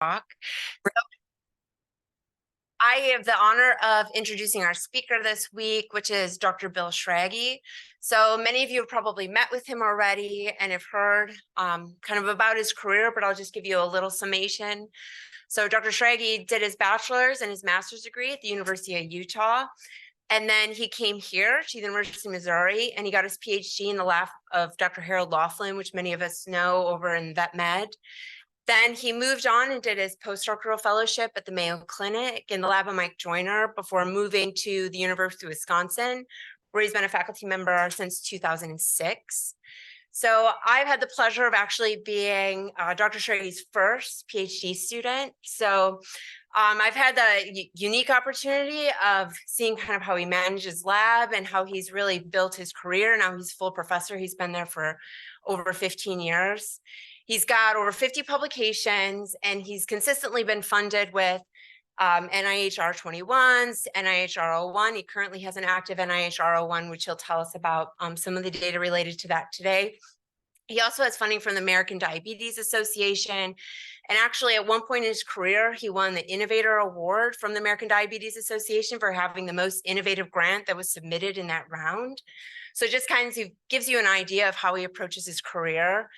talk. I have the honor of introducing our speaker this week, which is Dr. Bill Schrage. So many of you have probably met with him already and have heard kind of about his career, but I'll just give you a little summation. So Dr. Schrage did his bachelor's and his master's degree at the University of Utah. And then he came here to the University of Missouri and he got his PhD in the lab of Dr. Harold Laughlin, which many of us know over in Vet Med. Then he moved on and did his postdoctoral fellowship at the Mayo Clinic in the lab of Mike Joyner before moving to the University of Wisconsin, where he's been a faculty member since 2006. So I've had the pleasure of actually being Dr. Schrage's first PhD student. So I've had the unique opportunity of seeing kind of how he manages lab and how he's really built his career. Now he's full professor. He's been there for over 15 years. He's got over 50 publications and he's consistently been funded with NIH R21s, NIH R01. He currently has an active NIH R01, which he'll tell us about some of the data related to that today. He also has funding from the American Diabetes Association. And actually at one point in his career, he won the Innovator Award from the American Diabetes Association for having the most innovative grant that was submitted in that round. So it just kind of gives you an idea of how he approaches his career.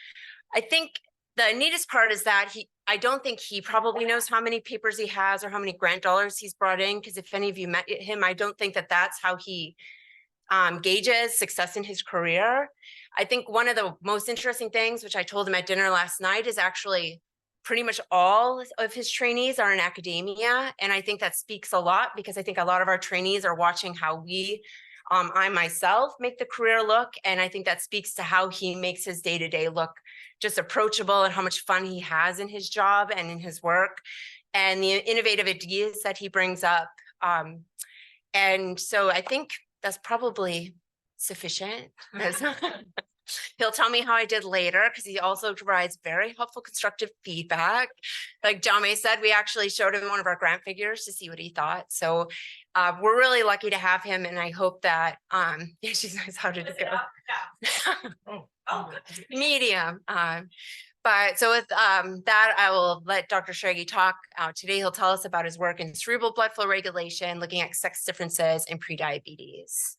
I think the neatest part is that I don't think he probably knows how many papers he has or how many grant dollars he's brought in, because if any of you met him, I don't think that that's how he gauges success in his career. I think one of the most interesting things, which I told him at dinner last night, is actually pretty much all of his trainees are in academia. And I think that speaks a lot because I think a lot of our trainees are watching how I myself make the career look. And I think that speaks to how he makes his day-to-day look just approachable and how much fun he has in his job and in his work and the innovative ideas that he brings up. And so I think that's probably sufficient. He'll tell me how I did later because he also provides very helpful constructive feedback. Like Jame said, we actually showed him one of our grant figures to see what he thought. So we're really lucky to have him, and I hope that yeah, she knows how to do it. Medium. But so with that, I will let Dr. Schrage talk. Today, he'll tell us about his work in cerebral blood flow regulation, looking at sex differences in prediabetes.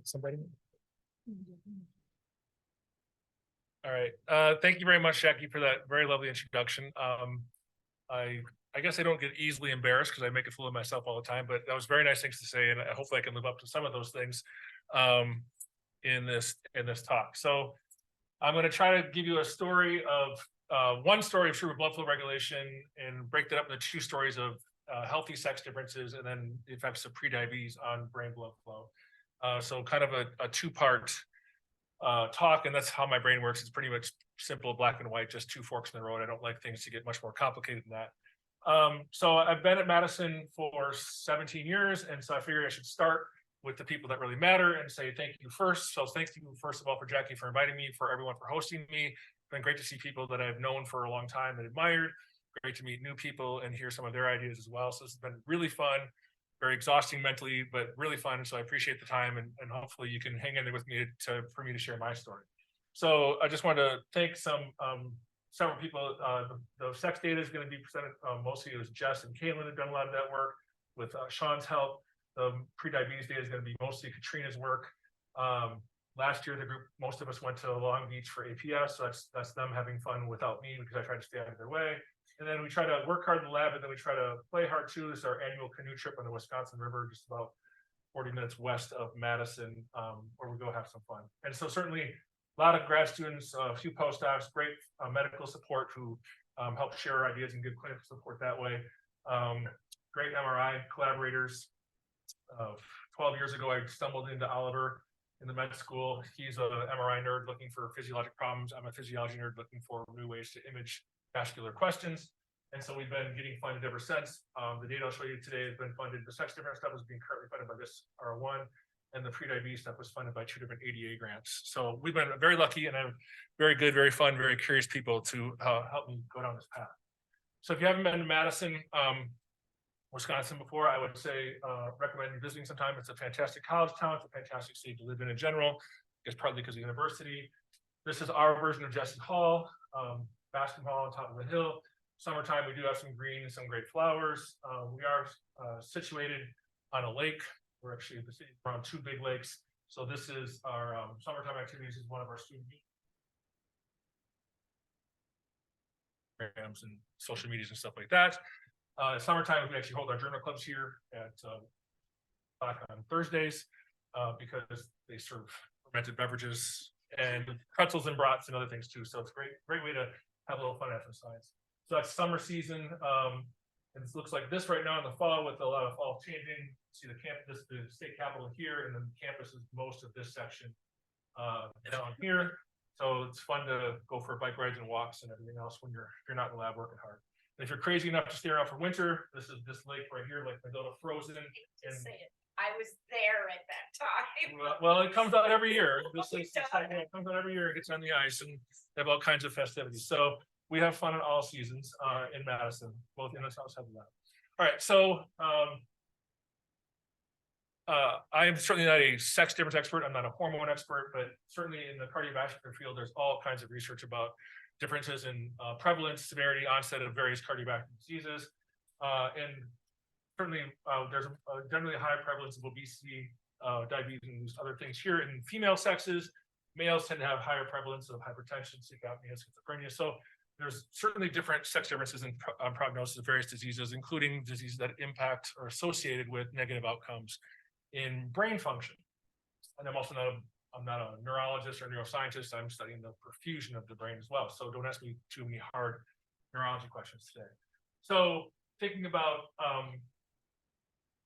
Somebody. All right. Thank you very much, Jackie, for that very lovely introduction. I guess I don't get easily embarrassed because I make a fool of myself all the time, but that was very nice things to say, and hopefully I can live up to some of those things in this talk. So I'm going to try to give you a story of one story of cerebral blood flow regulation and break that up into two stories of healthy sex differences and then the effects of prediabetes on brain blood flow. So kind of a two-part talk, and that's how my brain works. It's pretty much simple, black and white, just two forks in the road. I don't like things to get much more complicated than that. So I've been at Madison for 17 years, and so I figured I should start with the people that really matter and say thank you first. So thank you first of all for Jackie for inviting me, for everyone for hosting me. It's been great to see people that I've known for a long time and admired. Great to meet new people and hear some of their ideas as well. So this has been really fun, very exhausting mentally, but really fun. So I appreciate the time, and hopefully you can hang in there with me for me to share my story. So I just want to thank several people. The sex data is going to be presented mostly. It was Jess and Caitlin have done a lot of that work with Sean's help. The pre-diabetes data is going to be mostly Katrina's work. Last year, the group, most of us went to Long Beach for APS, so that's them having fun without me because I tried to stay out of their way. And then we try to work hard in the lab, and then we try to play hard too. This is our annual canoe trip on the Wisconsin River, just about 40 minutes west of Madison, where we go have some fun. And so certainly a lot of grad students, a few postdocs, great medical support who help share ideas and give clinical support that way. Great MRI collaborators. 12 years ago, I stumbled into Oliver in the med school. He's an MRI nerd looking for physiologic problems. I'm a physiology nerd looking for new ways to image vascular questions. And so we've been getting funded ever since. The data I'll show you today has been funded. The sex difference stuff is being currently funded by this R01, and the pre-diabetes stuff was funded by 2 different ADA grants. So we've been very lucky, and I'm very good, very fun, very curious people to help me go down this path. So if you haven't been to Madison, Wisconsin before, I would say recommend visiting sometime. It's a fantastic college town. It's a fantastic city to live in general. guess partly because of the university. This is our version of Jesse Hall, basketball on top of the hill. Summertime, we do have some green and some great flowers. We are situated on a lake. We're actually around 2 big lakes. So this is our summertime activities. Is one of our student programs and social medias and stuff like that. Summertime, we actually hold our journal clubs here at on Thursdays because they serve fermented beverages and pretzels and brats and other things too. So it's a great way to have a little fun after science. So that's summer season. And it looks like this right now in the fall with a lot of fall changing. See the campus, the state capitol here, and then the campus is most of this section down here. So it's fun to go for bike rides and walks and everything else when you're not in the lab working hard. And if you're crazy enough to stay around for winter, this is this lake right here, like Mendota Frozen. And I was there at that time. well, it comes out every year. It comes out every year. It gets on the ice, and they have all kinds of festivities. So we have fun in all seasons in Madison, both in this house and the lab. All right, so I am certainly not a sex difference expert. I'm not a hormone expert, but certainly in the cardiovascular field, there's all kinds of research about differences in prevalence, severity, onset of various cardiovascular diseases, and certainly there's generally a high prevalence of obesity, diabetes, and other things here in female sexes. Males tend to have higher prevalence of hypertension, sleep apnea, schizophrenia. So there's certainly different sex differences in prognosis of various diseases, including diseases that impact or associated with negative outcomes in brain function. And I'm also not a neurologist or neuroscientist. I'm studying the perfusion of the brain as well. So don't ask me too many hard neurology questions today. So thinking about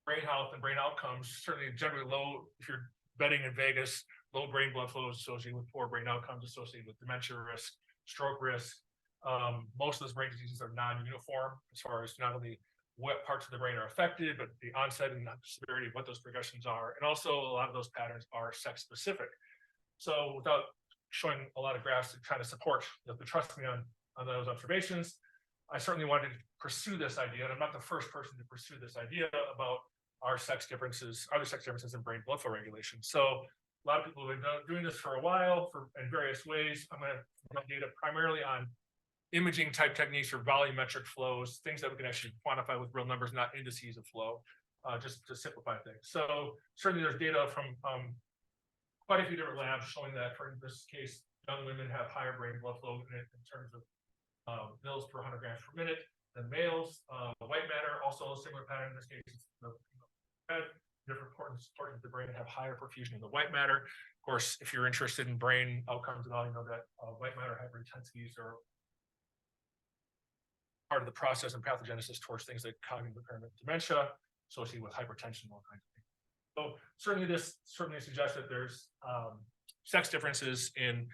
brain health and brain outcomes, certainly generally low, if you're betting in Vegas, low brain blood flow is associated with poor brain outcomes, associated with dementia risk, stroke risk. Most of those brain diseases are non-uniform as far as not only what parts of the brain are affected, but the onset and severity of what those progressions are. And also a lot of those patterns are sex specific. So without showing a lot of graphs to kind of support, you have to trust me on those observations. I certainly wanted to pursue this idea, and I'm not the first person to pursue this idea about our sex differences, other sex differences in brain blood flow regulation. So a lot of people have been doing this for a while in various ways. I'm going to put data primarily on imaging type techniques or volumetric flows, things that we can actually quantify with real numbers, not indices of flow, just to simplify things. So certainly there's data from quite a few different labs showing that, for this case, young women have higher brain blood flow in terms of mils per 100 grams per minute than males. White matter, also a similar pattern in this case. Different portions of the brain have higher perfusion of the white matter. Of course, if you're interested in brain outcomes at all, you know that white matter hyperintensities are part of the process and pathogenesis towards things like cognitive impairment, dementia, associated with hypertension, all kinds of things. So certainly this suggests that there's sex differences in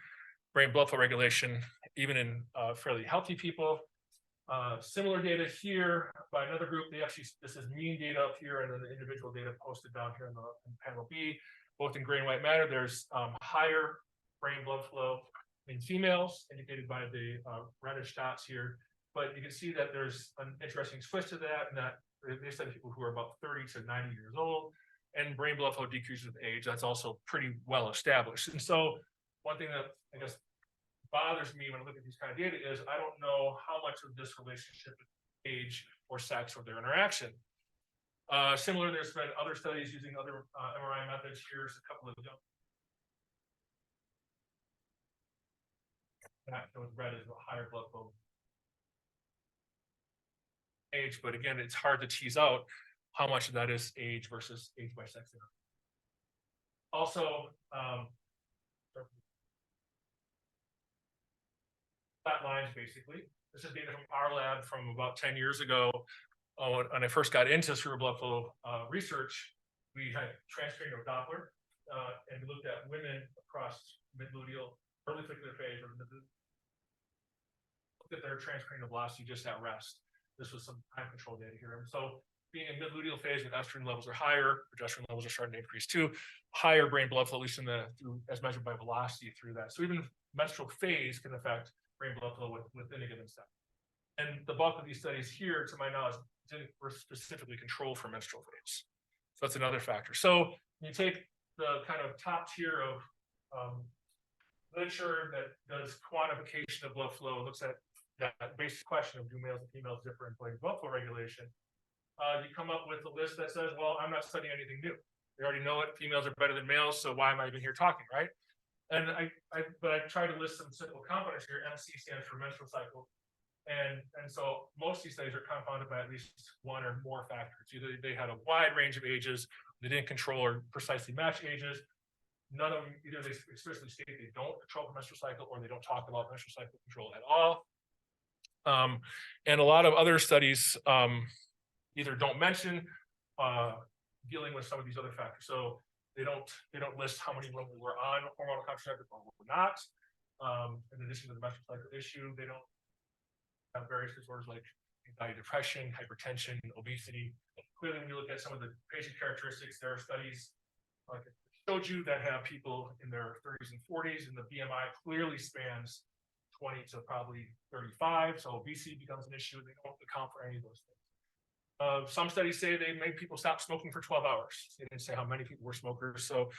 brain blood flow regulation, even in fairly healthy people. Similar data here by another group. This is mean data up here, and then the individual data posted down here in panel B. Both in gray and white matter, there's higher brain blood flow in females, indicated by the reddish dots here. But you can see that there's an interesting twist to that, and that they said people who are about 30 to 90 years old, and brain blood flow decreases with age. That's also pretty well established. And so one thing that I guess bothers me when I look at these kind of data is I don't know how much of this relationship is age or sex or their interaction. Similar, there's been other studies using other MRI methods. Here's a couple of them. That shows red is a higher blood flow age, but again, it's hard to tease out how much of that is age versus age by sex. Also, flat lines basically. This is data from our lab from about 10 years ago. When I first got into cerebral blood flow research, we had transcranial Doppler, and we looked at women across mid-luteal, early follicular phase, or looked at their transcranial velocity just at rest. This was some time control data here. And so being in mid-luteal phase when estrogen levels are higher, progesterone levels are starting to increase too, higher brain blood flow, at least as measured by velocity through that. So even menstrual phase can affect brain blood flow within a given step. And the bulk of these studies here, to my knowledge, were specifically controlled for menstrual phase. So that's another factor. So you take the kind of top tier of literature that does quantification of blood flow, looks at that basic question of do males and females differ in blood flow regulation. You come up with a list that says, well, I'm not studying anything new. We already know it. Females are better than males, so why am I even here talking, right? And I try to list some simple components here. MC stands for menstrual cycle. And so most of these studies are confounded by at least one or more factors. Either they had a wide range of ages, they didn't control or precisely match ages. None of them, either they explicitly state they don't control the menstrual cycle or they don't talk about menstrual cycle control at all. And a lot of other studies either don't mention dealing with some of these other factors. So they don't list how many women were on hormonal contraceptive or were not. In addition to the menstrual cycle issue, they don't have various disorders like anxiety, depression, hypertension, obesity. Clearly, when you look at some of the patient characteristics, there are studies like I showed you that have people in their 30s and 40s, and the BMI clearly spans 20 to probably 35. So obesity becomes an issue. They don't account for any of those things. Some studies say they made people stop smoking for 12 hours. They didn't say how many people were smokers. So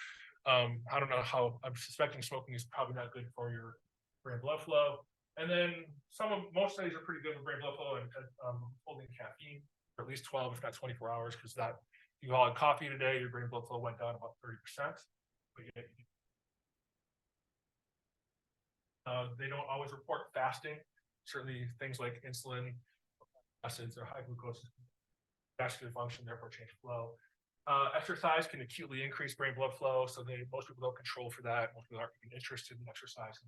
I don't know how, I'm suspecting smoking is probably not good for your brain blood flow. And then most studies are pretty good with brain blood flow and holding caffeine for at least 12, if not 24 hours, because that if you all had coffee today, your brain blood flow went down about 30%. But they don't always report fasting. Certainly things like insulin, acids, or high glucose, vascular function, therefore change flow. Exercise can acutely increase brain blood flow, so most people don't control for that. Most people aren't even interested in exercise.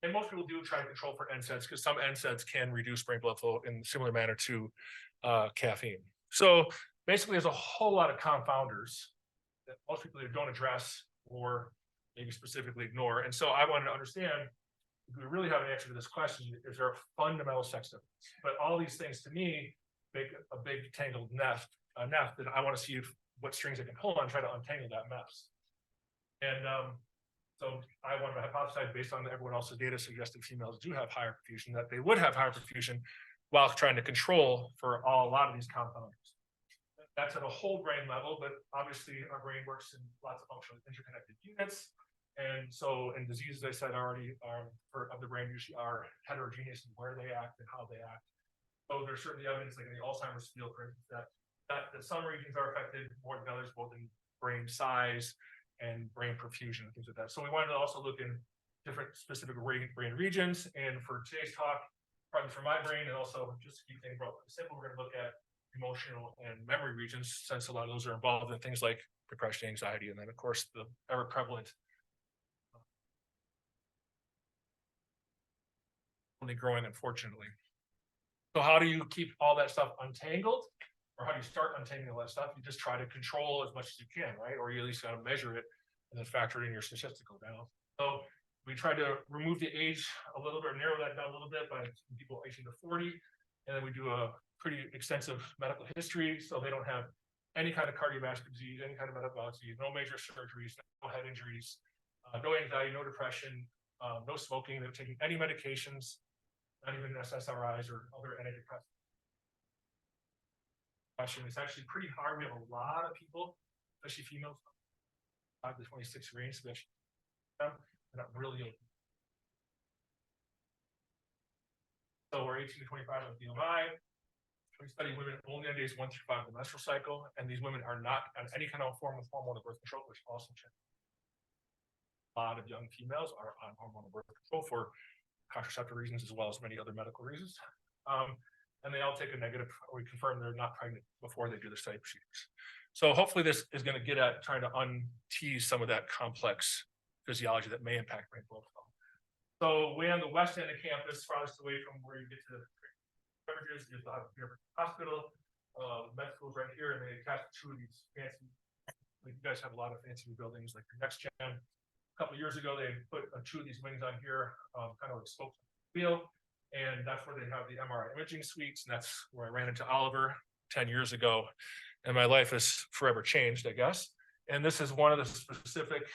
And most people do try to control for NSAIDs because some NSAIDs can reduce brain blood flow in a similar manner to caffeine. So basically, there's a whole lot of confounders that most people either don't address or maybe specifically ignore. And so I wanted to understand, if we really have an answer to this question, is there a fundamental sex difference? But all these things to me make a big tangled nest that I want to see what strings I can pull on, try to untangle that mess. And so I wanted to hypothesize based on everyone else's data suggested females do have higher perfusion, that they would have higher perfusion while trying to control for a lot of these compounds. That's at a whole brain level, but obviously our brain works in lots of functional interconnected units. And so in diseases, I said already, of the brain usually are heterogeneous in where they act and how they act. So there's certainly evidence, like in the Alzheimer's field, for instance, that some regions are affected more than others, both in brain size and brain perfusion and things like that. So we wanted to also look in different specific brain regions. And for today's talk, probably for my brain, and also just to keep things relatively simple, we're going to look at emotional and memory regions, since a lot of those are involved in things like depression, anxiety, and then of course the ever prevalent only growing, unfortunately. So how do you keep all that stuff untangled? Or how do you start untangling all that stuff? You just try to control as much as you can, right? Or you at least got to measure it and then factor it in your statistical analysis. So we tried to remove the age a little bit, narrow that down a little bit by people 18 to 40. And then we do a pretty extensive medical history. So they don't have any kind of cardiovascular disease, any kind of metabolic disease, no major surgeries, no head injuries, no anxiety, no depression, no smoking, they're taking any medications, not even SSRIs or other antidepressants. It's actually pretty hard. We have a lot of people, especially females, 5 to 26 range, so they're not really open. So we're 18 to 25 on BMI. We study women only on days 1 through 5 of the menstrual cycle, and these women are not on any kind of form of hormonal birth control, which also changed. A lot of young females are on hormonal birth control for contraceptive reasons as well as many other medical reasons. And they all take a negative, or we confirm they're not pregnant before they do the study procedures. So hopefully this is going to get at trying to untease some of that complex physiology that may impact brain blood flow. So way on the west end of campus, farthest away from where you get to beverages, is the hospital, med school's right here, and they attach two of these fancy, like you guys have a lot of fancy buildings like your next gen. A couple of years ago, they put two of these wings on here, kind of like spokes on the wheel. And that's where they have the MRI imaging suites. And that's where I ran into Oliver 10 years ago. And my life has forever changed, I guess. And this is one of the specific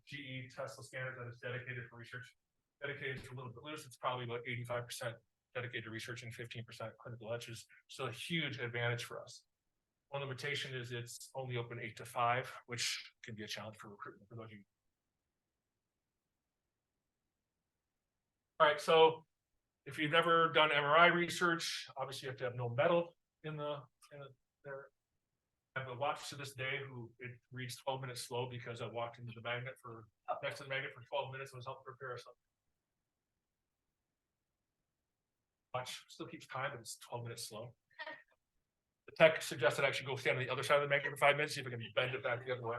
GE Tesla scanners that is dedicated for research. Dedicated to a little bit loose. It's probably about 85% dedicated to research and 15% clinical etches. So a huge advantage for us. One limitation is it's only open 8 to 5, which can be a challenge for recruitment for those of you All right, so if you've never done MRI research, obviously you have to have no metal in there. I have a watch to this day who it reads 12 minutes slow because I walked into the magnet next to the magnet for 12 minutes and was helping prepare something. Watch still keeps time, but it's 12 minutes slow. The tech suggested I should go stand on the other side of the magnet for 5 minutes, see if I can bend it back the other way.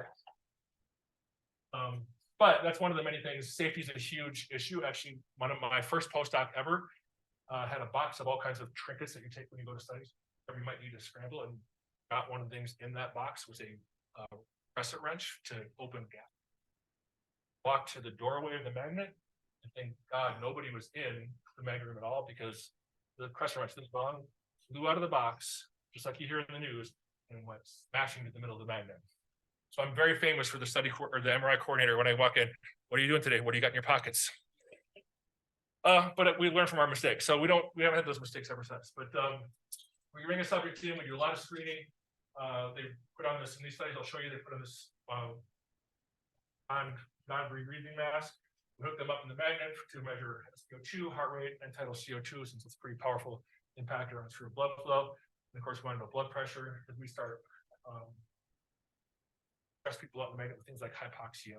But that's one of the many things. Safety is a huge issue. Actually, one of my first postdoc ever had a box of all kinds of trinkets that you take when you go to studies. You might need to scramble, and got one of the things in that box was a crescent wrench to open gap. Walked to the doorway of the magnet, and thank God nobody was in the magnet room at all, because the crescent wrench, this bong, flew out of the box, just like you hear in the news, and went smashing into the middle of the magnet. So I'm very famous for the or the MRI coordinator. When I walk in, what are you doing today? What do you got in your pockets? But we learn from our mistakes. So we haven't had those mistakes ever since. But when you bring a subject in, we do a lot of screening. They put on this in these studies. I'll show you. They put on this non-breathing mask. We hook them up in the magnet to measure CO2, heart rate, and tidal CO2, since it's a pretty powerful impactor on cerebral blood flow. And of course, we want to know blood pressure as we start stress people out in the magnet with things like hypoxia.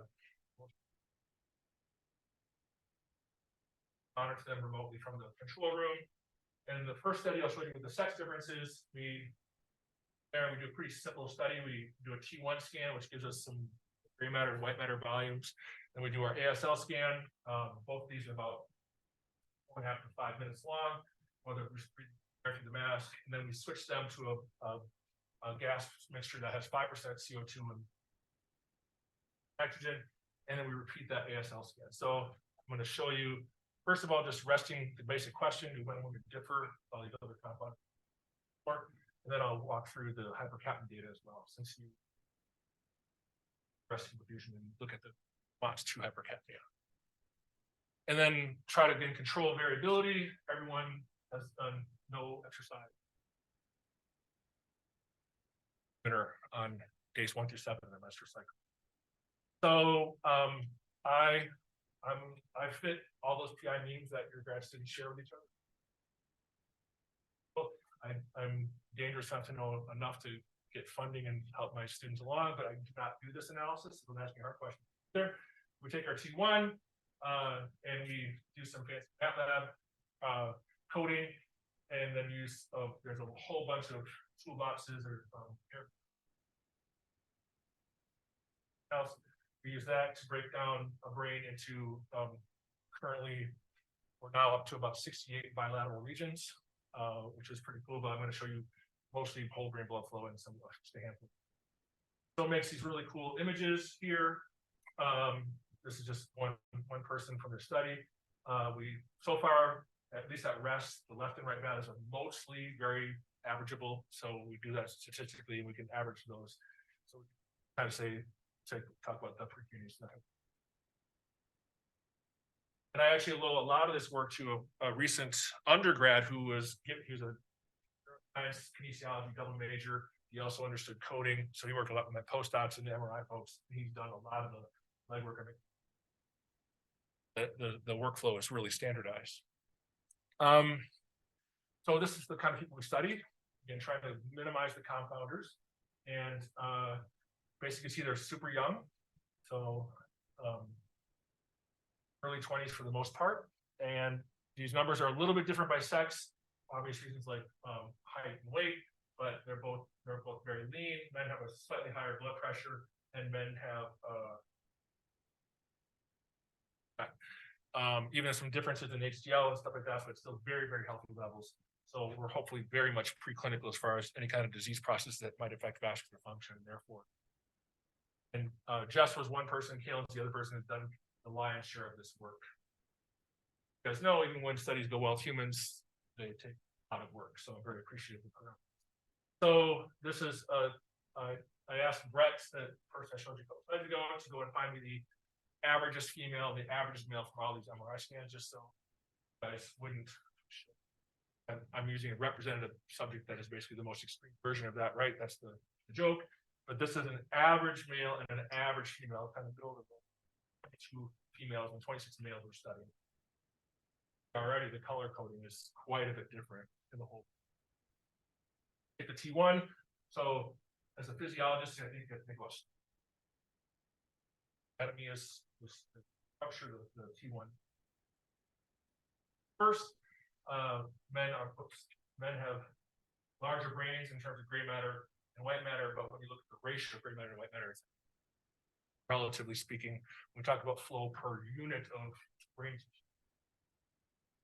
Monitor them remotely from the control room. And the first study I'll show you with the sex differences, we do a pretty simple study. We do a T1 scan, which gives us some gray matter and white matter volumes. Then we do our ASL scan. Both of these are about 4.5 to 5 minutes long, whether we're through the mask. And then we switch them to a gas mixture that has 5% CO2 and nitrogen. And then we repeat that ASL scan. So I'm going to show you, first of all, just resting the basic question, do when we differ all these other compounds. And then I'll walk through the hypercapnia data as well, since you resting diffusion and look at the response to hypercapnia. And then try to gain control of variability. Everyone has done no exercise on days 1 through 7 in the menstrual cycle. So I fit all those PI memes that your grad students share with each other. I'm dangerous enough to know enough to get funding and help my students along, but I do not do this analysis. So don't ask me hard questions there. We take our T1 and we do some fancy MATLAB coding, and then use there's a whole bunch of toolboxes or else. We use that to break down a brain into currently we're now up to about 68 bilateral regions, which is pretty cool. But I'm going to show you mostly whole brain blood flow and some just a handful. So it makes these really cool images here. This is just one person from their study. We so far, at least at rest, the left and right values are mostly very averageable. So we do that statistically, and we can average those. So we kind of talk about the precuneus now. And I actually owe a lot of this work to a recent undergrad who was a science kinesiology double major. He also understood coding, so he worked a lot with my postdocs and the MRI folks. He's done a lot of the legwork. The workflow is really standardized. So this is the kind of people we study. Again, trying to minimize the confounders, and basically see they're super young, so early 20s for the most part. And these numbers are a little bit different by sex, obvious reasons like height and weight, but they're both very lean. Men have a slightly higher blood pressure, and men have even some differences in HDL and stuff like that, but still very, very healthy levels. So we're hopefully very much preclinical as far as any kind of disease process that might affect vascular function, and therefore. And Jess was one person, Kalen's the other person who's done the lion's share of this work. You guys know, even when studies go well with humans, they take a lot of work. So I'm very appreciative of that. So this is, I asked Brett, the person I showed you a couple slides ago, to go and find me the averagest female, the averagest male from all these MRI scans, just so you guys wouldn't. I'm using a representative subject that is basically the most extreme version of that, right? That's the joke. But this is an average male and an average female, kind of build of 22 females and 26 males we're studying. already the color coding is quite a bit different in the whole. Get the T1. So as a physiologist, I think about anatomy is the structure of the T1. First, men have larger brains in terms of gray matter and white matter, but when you look at the ratio of gray matter and white matter, it's relatively speaking, when we talk about flow per unit of brain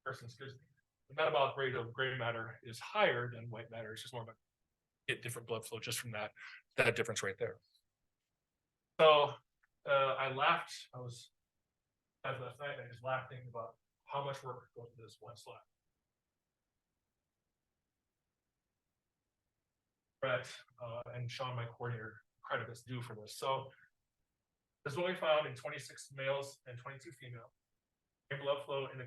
persons, because the metabolic rate of gray matter is higher than white matter. It's just more about get different blood flow just from that difference right there. So I laughed. I was last night. And I just laughed thinking about how much work goes into this one slide. Brett and Sean, my coordinator, credit is due for this. So this is what we found in 26 males and 22 females. Blood flow in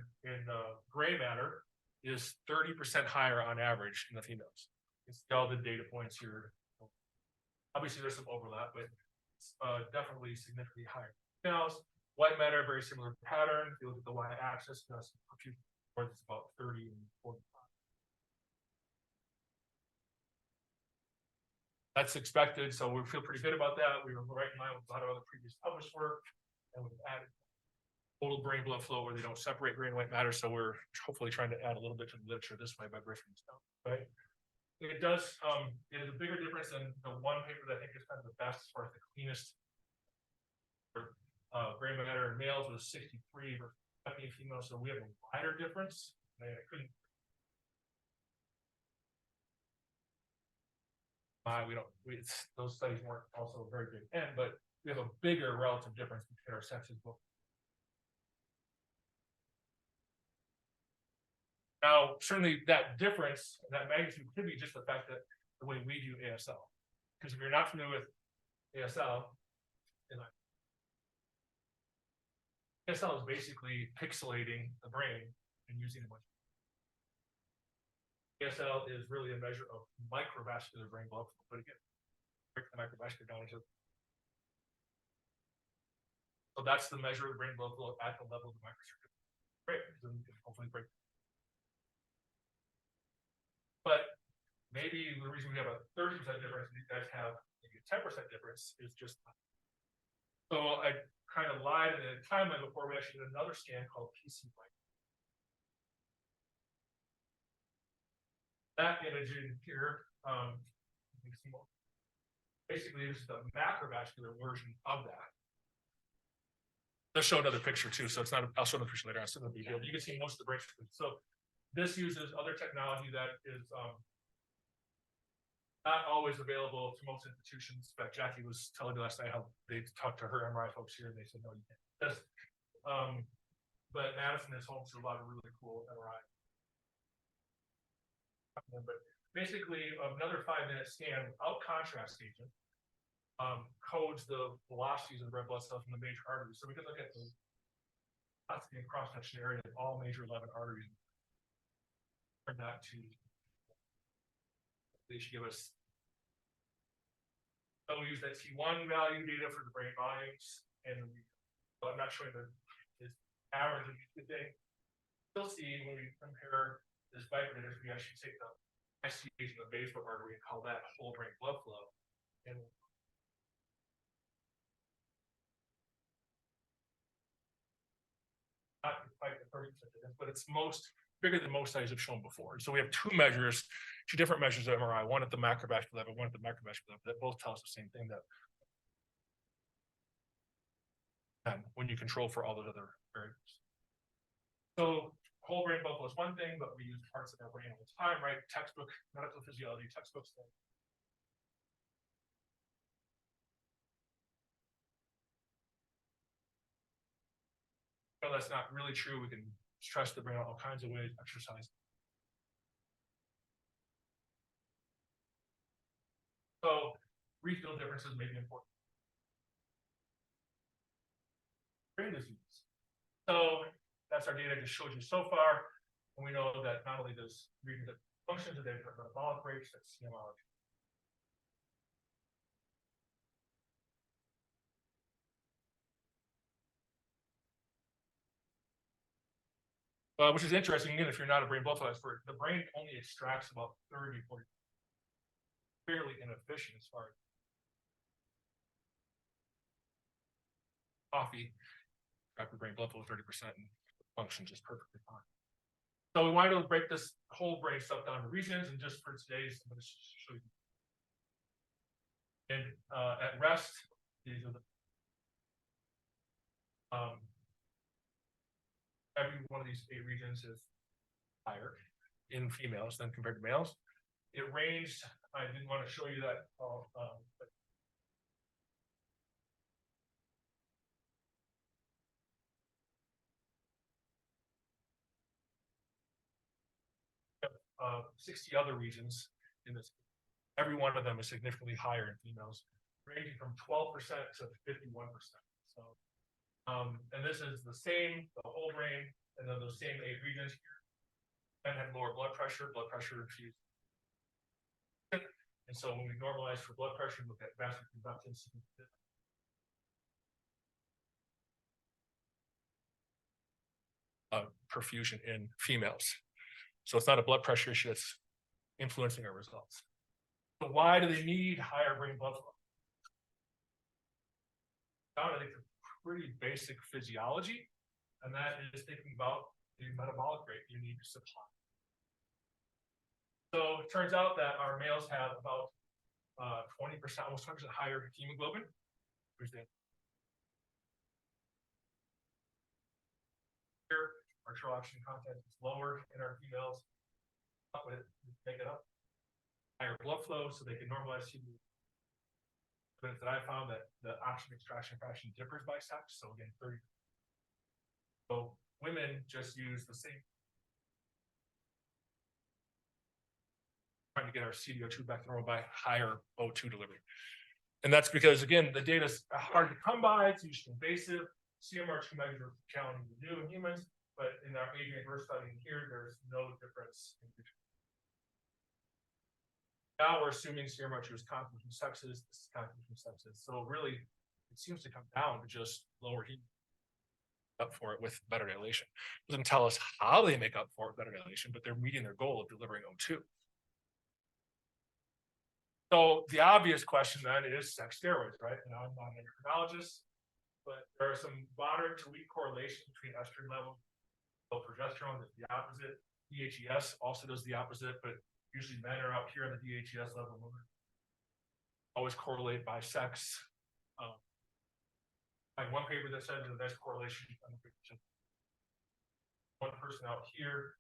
gray matter is 30% higher on average in the females. You can see all the data points here. Obviously, there's some overlap, but it's definitely significantly higher. Females, white matter, very similar pattern. If you look at the y-axis, it's about 30 and 45. That's expected, so we feel pretty good about that. We were right in line with a lot of other previous published work, and we've added total brain blood flow where they don't separate gray and white matter. So we're hopefully trying to add a little bit to the literature this way by breaking this down. Right? It does. It is a bigger difference than the one paper that I think is kind of the best as far as the cleanest. Gray matter in males was 63 versus 70 females, so we have a wider difference. I couldn't. Those studies weren't also very big N, but we have a bigger relative difference between our sexes. Now, certainly that difference, that magnitude could be just the fact that the way we do ASL. Because if you're not familiar with ASL, ASL is basically pixelating the brain and using a bunch. ASL is really a measure of microvascular brain blood flow. But again, break the microvascular down into. So that's the measure of brain blood flow at the level of the microcircuit. Great, then we can hopefully break. But maybe the reason we have a 30% difference, and you guys have maybe a 10% difference, is just. So I kind of lied in a timeline before we actually did another scan called PC White. That imaging here, basically this is the macrovascular version of that. Let's show another picture too. So it's not, I'll show the picture later on. So you can see most of the brain. So this uses other technology that is not always available to most institutions. In fact, Jackie was telling me last night how they talked to her MRI folks here and they said, no, you can't. Yes. But Madison is home to a lot of really cool MRI. But basically, another 5-minute scan without contrast agent codes the velocities of the red blood cells from the major arteries. So we can look at the cross-section area of all major 11 arteries. Turn that to, they should give us. So we use that T1 value data for the brain volumes, and I'm not showing the average of the thing. You'll see when we compare this vibrators, we actually take the SCH in the basal artery and call that whole brain blood flow. And not quite the 30%, but it's bigger than most studies have shown before. So we have two different measures of MRI, one at the macrovascular level, one at the microvascular level, that both tell us the same thing, that and when you control for all those other variables. So whole brain blood flow is one thing, but we use parts of our brain all the time, right? Textbook, medical physiology, textbooks. No, that's not really true. We can stress the brain in all kinds of ways, exercise. So regional differences may be important. Brain disease. So that's our data I just showed you so far. And we know that not only does region that functions of their metabolic rates, that's CMR. Which is interesting, again, if you're not a brain blood flow expert, the brain only extracts about 30, 40, fairly inefficient as far as coffee, extract the brain blood flow 30% and functions just perfectly fine. So we wanted to break this whole brain stuff down to regions, and just for today's, I'm going to show you. And at rest, these are the every one of these 8 regions is higher in females than compared to males. It ranged. I didn't want to show you that. But 60 other regions in this. Every one of them is significantly higher in females, ranging from 12% to 51%. So, and this is the same, the whole brain, and then those same 8 regions here. Men had lower blood pressure infused. And so when we normalize for blood pressure, look at vascular conductance. Perfusion in females. So it's not a blood pressure issue that's influencing our results. So why do they need higher brain blood flow? I think it's pretty basic physiology, and that is thinking about the metabolic rate you need to supply. So it turns out that our males have about 20%, almost 20% higher hemoglobin. Here, arterial oxygen content is lower in our females, but make it up. Higher blood flow, so they can normalize hemoglobin. But that I found that the oxygen extraction fraction differs by sex. So again, 30. So women just use the same. Trying to get our CDO2 back to normal by higher O2 delivery. And that's because, again, the data is hard to come by. It's usually invasive. CMR2 measure challenging to do in humans, but in our Adrian Burr study here, there's no difference in between. Now we're assuming CMR2 is constant from sexes. This is constant from sexes. So really, it seems to come down to just lower heat up for it with better dilation. It doesn't tell us how they make up for it, better dilation, but they're meeting their goal of delivering O2. So the obvious question then is sex steroids, right? Now I'm not an endocrinologist, but there are some moderate to weak correlations between estrogen level and progesterone. That's the opposite. DHES also does the opposite, but usually men are up here on the DHES level. Women always correlate by sex. Like one paper that said there's a nice correlation. One person out here.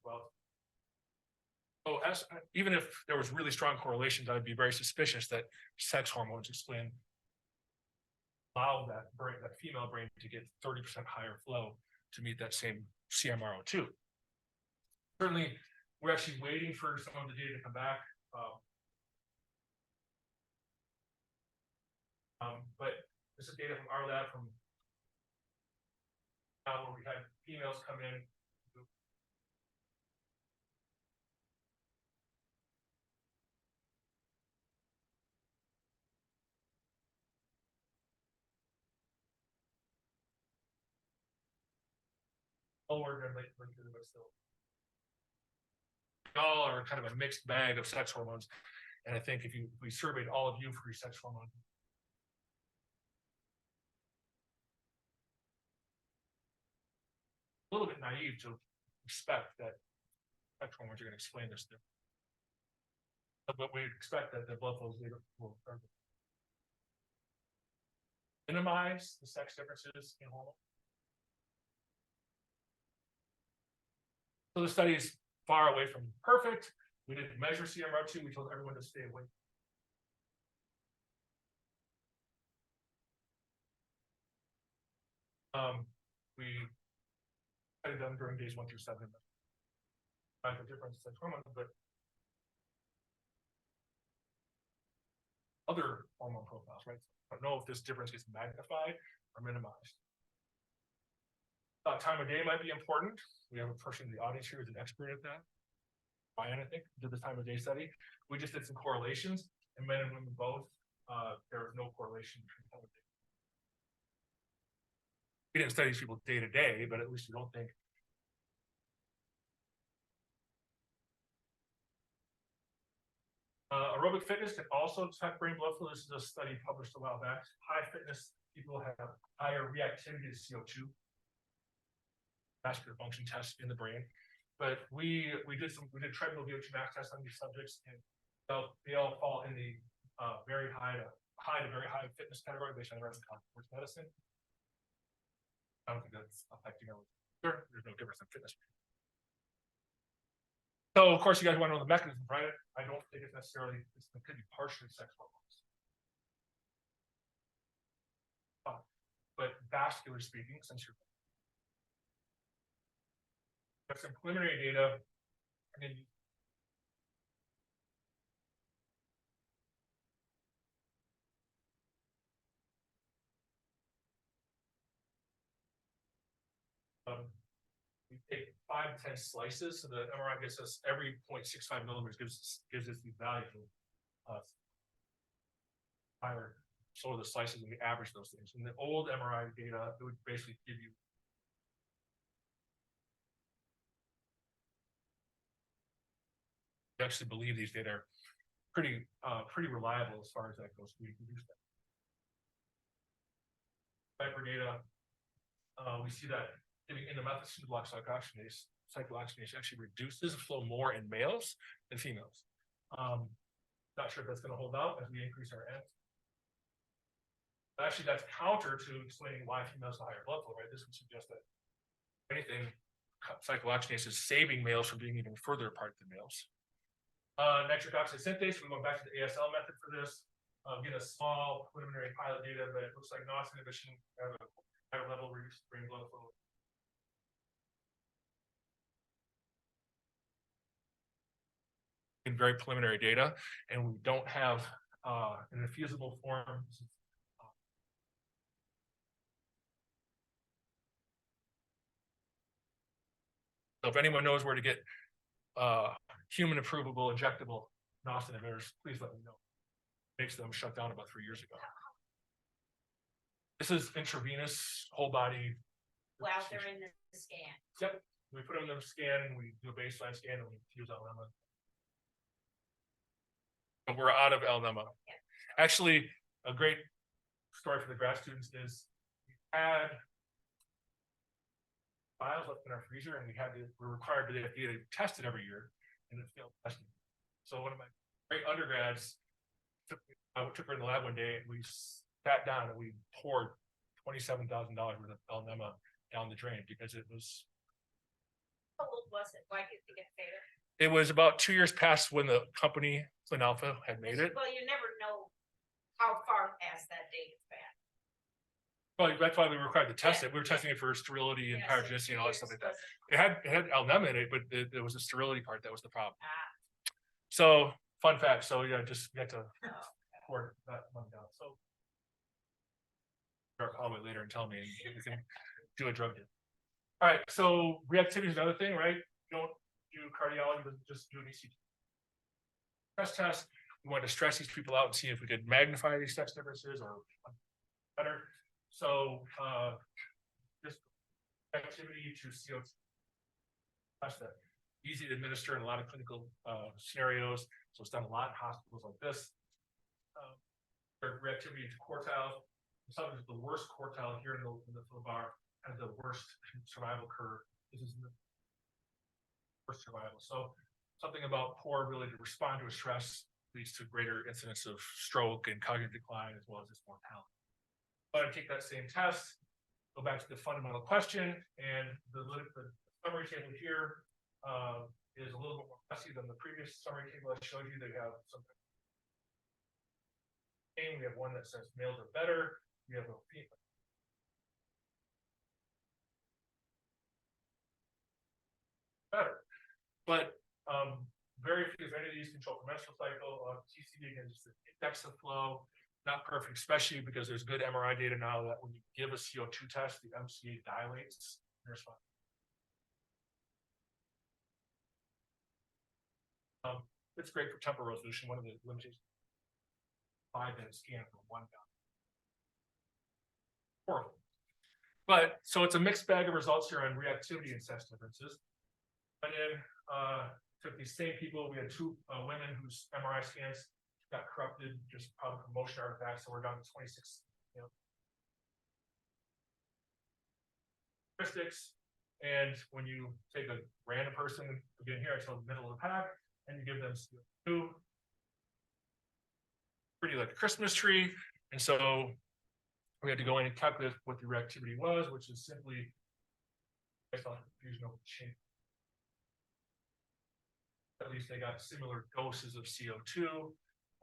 Well, so even if there was really strong correlations, I'd be very suspicious that sex hormones allow that female brain to get 30% higher flow to meet that same CMRO2. Certainly, we're actually waiting for some of the data to come back. But this is data from our lab from now where we had females come in. Lower than but still. All are kind of a mixed bag of sex hormones. And I think if we surveyed all of you for your sex hormone, a little bit naive to expect that sex hormones are going to explain this. But we expect that the blood flows will minimize the sex differences in hormone. So the study is far away from perfect. We didn't measure CMR2. We told everyone to stay away. We studied them during days 1 through 7. Find the difference in hormones, but other hormone profiles, right? I don't know if this difference gets magnified or minimized. Time of day might be important. We have a person in the audience here who's an expert at that. Ryan, I think, did the time of day study. We just did some correlations, and men and women both. There was no correlation between time of day. We didn't study these people day to day, but at least you don't think Aerobic fitness can also affect brain blood flow. This is a study published a while back. High fitness people have higher reactivity to CO2, vascular function tests in the brain. But we did treadmill VO2 max tests on these subjects, and they all fall in the very high to very high fitness category based on the rest of sports medicine. I don't think that's affecting our. Sure, there's no difference in fitness. So of course you guys want to know the mechanism, right? I don't think it's necessarily, it could be partially sex hormones. But vascular speaking, since you're got some preliminary data, and then we take 5 to 10 slices, so the MRI gives us every 0.65 millimeters gives us the value of higher sort of the slices, and we average those things. In the old MRI data, it would basically give you actually believe these data are pretty reliable as far as that goes. We produce that. Viper data, we see that giving indomethacin block cyclooxygenase actually reduces flow more in males than females. Not sure if that's going to hold out as we increase our N. Actually, that's counter to explaining why females have higher blood flow, right? This would suggest that if anything, cyclooxygenase is saving males from being even further apart than males. Nitric oxide synthase, we went back to the ASL method for this. Get a small preliminary pilot data, but it looks like NOS inhibition at a higher level reduces brain blood flow. In very preliminary data, and we don't have an infusible form. So if anyone knows where to get human approvable injectable NOS inhibitors, please let me know. Makes them shut down about 3 years ago. This is intravenous whole body. Well, they're in the scan. Yep. We put them in the scan, and we do a baseline scan, and we fuse LNMA. But we're out of LNMA. Yeah. Actually, a great story for the grad students is we had files left in our freezer, and we're required by the FDA to test it every year, and it failed testing. So one of my great undergrads I took her in the lab one day, and we sat down and we poured $27,000 worth of LNMA down the drain because it was. How old was it? Why did it get failed? It was about 2 years past when the company Clin Alpha had made it. Well, you never know how far past that date it's been. Well, that's why we were required to test it. We were testing it for sterility and pyrogenicity and all that stuff like that. It had LNMA in it, but there was a sterility part that was the problem. So fun fact. So yeah, just get to pour that one down. So call me later and tell me we can do a drug deal. All right. So reactivity is another thing, right? You don't do cardiology, but just do an ECG. Stress test. We wanted to stress these people out and see if we could magnify these sex differences or better. So this activity to CO2 test that easy to administer in a lot of clinical scenarios. So it's done a lot in hospitals like this. Reactivity to quartile. Something is the worst quartile here in the flow bar has the worst survival curve. This is the worst survival. So something about poor ability to respond to a stress leads to greater incidence of stroke and cognitive decline as well as this mortality. But I take that same test, go back to the fundamental question, and the summary table here is a little bit more messy than the previous summary table I showed you. They have some. We have one that says males are better. We have a female. Better, but very few, if any of these control for menstrual cycle. TCD again, just the index of flow, not perfect, especially because there's good MRI data now that when you give a CO2 test, the MCA dilates. There's fine. It's great for temporal resolution. One of the limitations. 5-minute scan for one guy. Horrible. But so it's a mixed bag of results here on reactivity and sex differences. And then took these same people. We had two women whose MRI scans got corrupted, just probably from motion artifacts. So we're down to 26, statistics. And when you take a random person, again here, I tell the middle of the pack, and you give them CO2, pretty like a Christmas tree. And so we had to go in and calculate what the reactivity was, which is simply based on confusion over the chain. At least they got similar doses of CO2,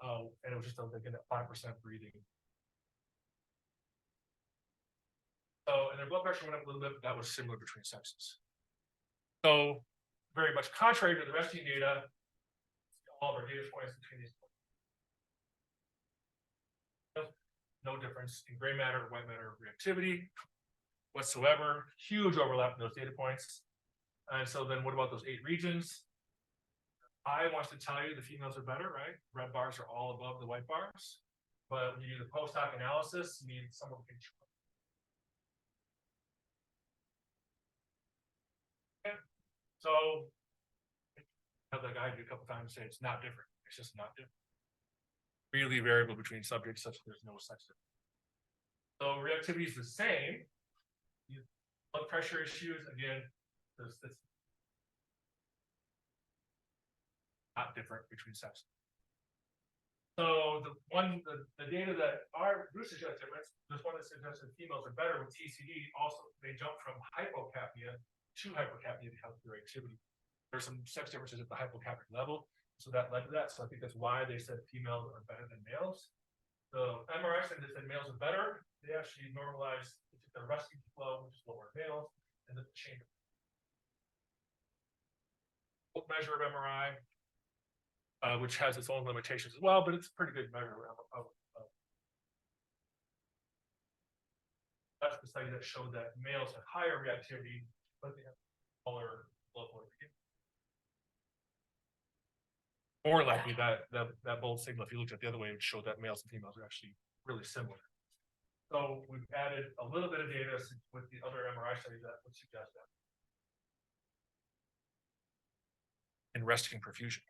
and it was just thinking at 5% breathing. So, and their blood pressure went up a little bit, but that was similar between sexes. So, very much contrary to the resting data, all of our data points between these. No difference in gray matter or white matter reactivity whatsoever. Huge overlap in those data points. And so then what about those 8 regions? I wants to tell you the females are better, right? Red bars are all above the white bars. But when you do the post hoc analysis, you need someone who can. Okay. So have that guy do a couple times and say it's not different. It's just not different. Really variable between subjects such that there's no sex difference. So reactivity is the same. Blood pressure issues, again, there's this not different between sexes. So the data that do suggest difference, this one that suggests that females are better with TCD, also they jump from hypocapnia to hypercapnia to help the reactivity. There's some sex differences at the hypocapnic level, so that led to that. So I think that's why they said females are better than males. The MRI said they said males are better. They actually normalized the resting flow, which is lower males, and the change. Measure of MRI, which has its own limitations as well, but it's a pretty good measure of that's the study that showed that males have higher reactivity, but they have smaller blood flow. More likely that bold signal, if you looked at the other way, it would show that males and females are actually really similar. So we've added a little bit of data with the other MRI studies that would suggest that. In resting perfusion.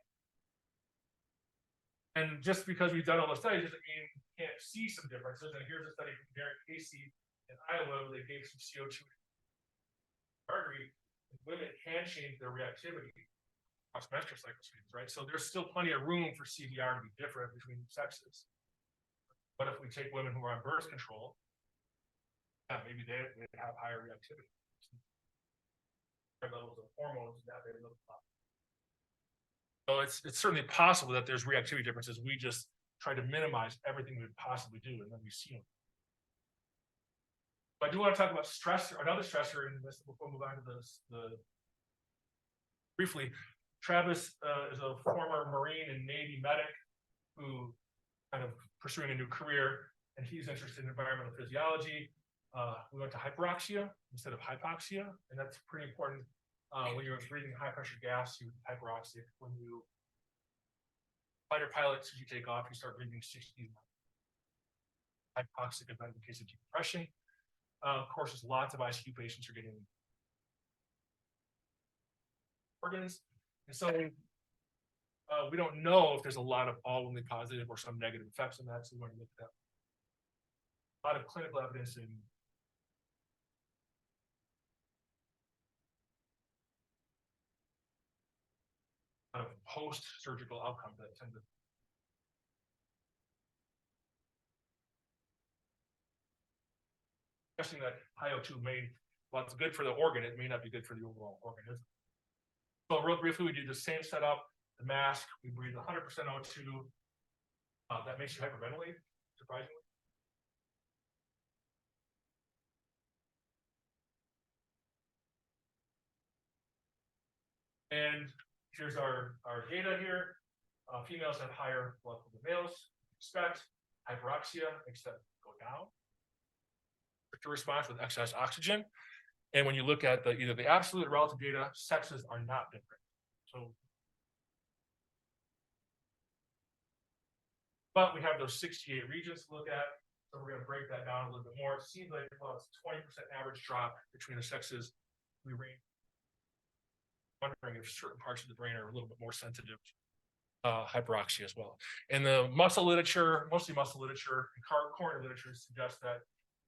And just because we've done all the studies doesn't mean you can't see some differences. And here's a study from Derek Casey in Iowa where they gave some CO2 artery. Women can change their reactivity across menstrual cycle speeds, right? So there's still plenty of room for CVR to be different between sexes. But if we take women who are on birth control, yeah, maybe they have higher reactivity. Higher levels of hormones that they look up. So it's certainly possible that there's reactivity differences. We just try to minimize everything we would possibly do, and then we see them. But I do want to talk about stress, or another stressor in this before we move on to briefly. Travis is a former Marine and Navy medic who kind of pursuing a new career, and he's interested in environmental physiology. We went to hyperoxia instead of hypoxia, and that's pretty important. When you're breathing high pressure gas, you hyperoxic. When you fighter pilots, as you take off, you start breathing 60 hypoxic event in case of decompression. Of course, there's lots of ICU patients who are getting organs, and so we don't know if there's a lot of all only positive or some negative effects on that. So we want to look at that. A lot of clinical evidence in post-surgical outcomes that tend to suggesting that high O2 may, while it's good for the organ, it may not be good for the overall organism. So real briefly, we do the same setup, the mask, we breathe 100% O2. That makes you hyperventilate, surprisingly. And here's our data here. Females have higher blood flow than males. Expect hyperoxia makes them go down. To response with excess oxygen. And when you look at either the absolute or relative data, sexes are not different. So, but we have those 68 regions to look at. So we're going to break that down a little bit more. It seems like it's 20% average drop between the sexes. We range wondering if certain parts of the brain are a little bit more sensitive to hyperoxia as well. And the muscle literature, mostly muscle literature, and coronary literature suggests that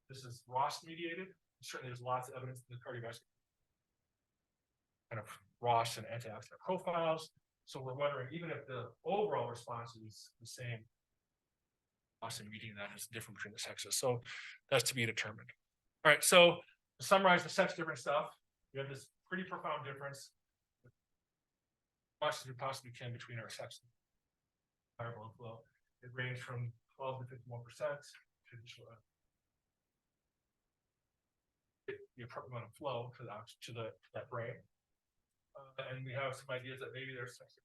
this is ROS mediated. Certainly, there's lots of evidence in the cardiovascular kind of ROS and antioxidant profiles. So we're wondering, even if the overall response is the same, ROS and median that is different between the sexes. So that's to be determined. All right. So to summarize the sex difference stuff, we have this pretty profound difference, as much as we possibly can, between our sexes. Higher blood flow. It ranged from 12 to 51%. The appropriate amount of flow to that brain, and we have some ideas that maybe there's sex.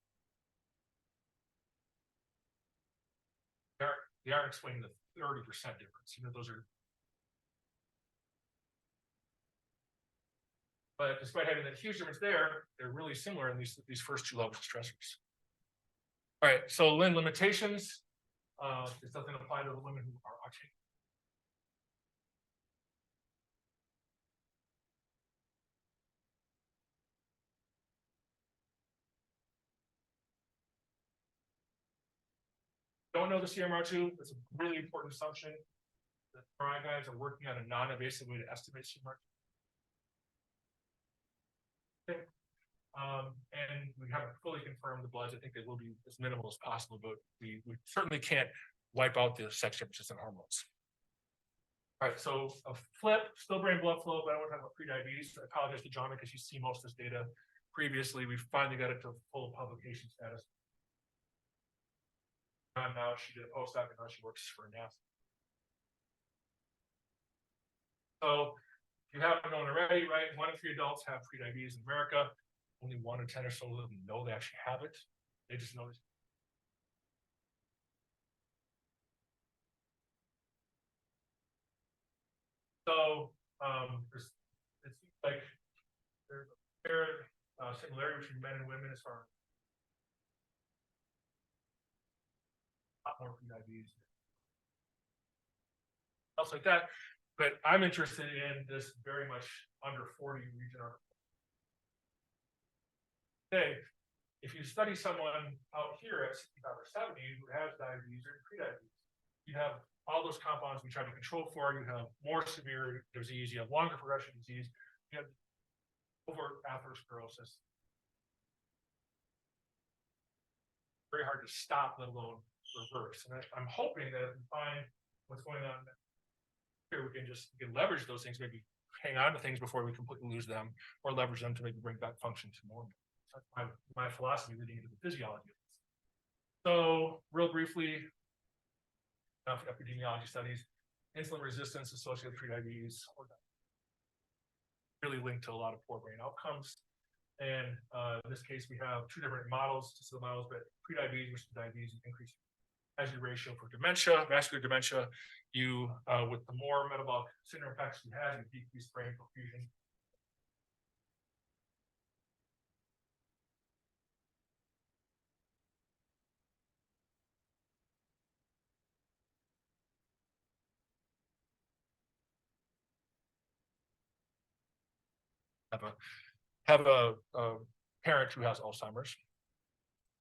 They aren't explaining the 30% difference. You know, those are. But despite having that huge difference there, they're really similar in these first two levels of stressors. All right, so Lynn limitations. This doesn't apply to the women who are autistic. Don't know the CMR2. That's a really important assumption. The MRI guys are working on a non-invasive way to estimate CMR2. Okay. And we haven't fully confirmed the bloods. I think they will be as minimal as possible, but we certainly can't wipe out the sex differences in hormones. All right, so a flip, still brain blood flow, but I want to talk about prediabetes. I apologize to John because you see most of this data previously. We finally got it to full publication status. Now she did a postdoc and now she works for NEP. So if you haven't known already, right? 1 in 3 adults have prediabetes in America. Only 1 in 10 or so of them know they actually have it. They just know this. So it seems like there's a fair similarity between men and women as far as more prediabetes, stuff like that. But I'm interested in this very much under 40 region. Okay, if you study someone out here at 65 or 70 who has diabetes or prediabetes, you have all those compounds we try to control for. You have more severe disease, you have longer progression disease, you have overt atherosclerosis. Very hard to stop, let alone reverse. And I'm hoping that if we find what's going on here, we can leverage those things, maybe hang on to things before we completely lose them, or leverage them to maybe bring back function to normal. So that's my philosophy leading into the physiology of this. So real briefly, epidemiology studies, insulin resistance associated with prediabetes, really linked to a lot of poor brain outcomes. And in this case, we have 2 different models, but prediabetes versus diabetes increase hazard ratio for dementia, vascular dementia. You, with the more metabolic syndrome effects you have, you decrease brain perfusion. Have a parent who has Alzheimer's,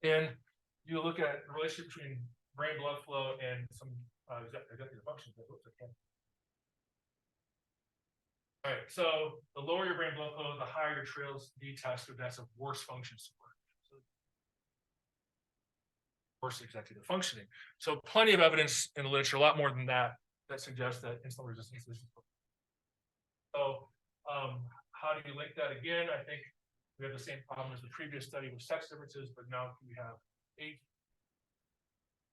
and you look at the relationship between brain blood flow and some executive functions. All right, so the lower your brain blood flow, the higher your Trails D test, that's a worse function score. So worse executive functioning. So plenty of evidence in the literature, a lot more than that, that suggests that insulin resistance is. So how do you link that again? I think we have the same problem as the previous study with sex differences, but now we have age,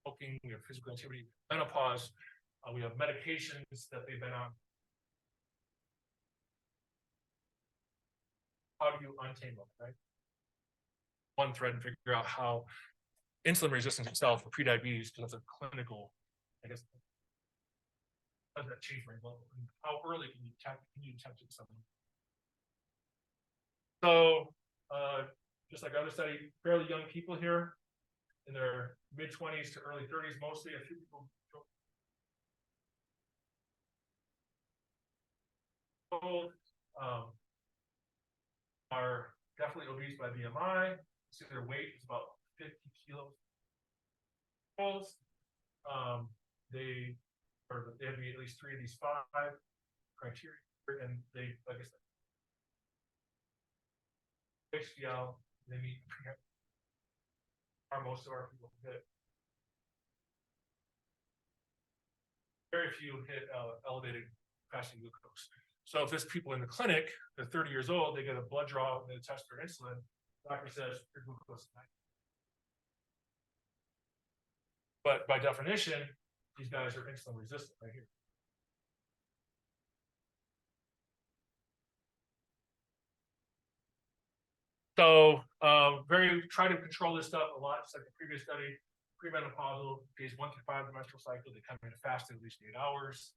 smoking, we have physical activity, menopause, we have medications that they've been on. How do you untangle it, right? One thread and figure out how insulin resistance itself for prediabetes, because that's a clinical, I guess, how does that change brain level? And how early can you detect it something? So just like other study, fairly young people here in their mid-20s to early 30s, mostly. A few people are definitely obese by BMI. See their weight is about 50 kilos. They have to meet at least 3 of these 5 criteria, and they, like I said, HDL, they meet are most of our people hit. Very few hit elevated fasting glucose. So if there's people in the clinic, they're 30 years old, they get a blood draw and they test their insulin, the doctor says your glucose is 90. But by definition, these guys are insulin resistant right here. So try to control this stuff a lot, just like the previous study. Premenopausal, days 1 through 5 of the menstrual cycle, they come in fasted at least 8 hours.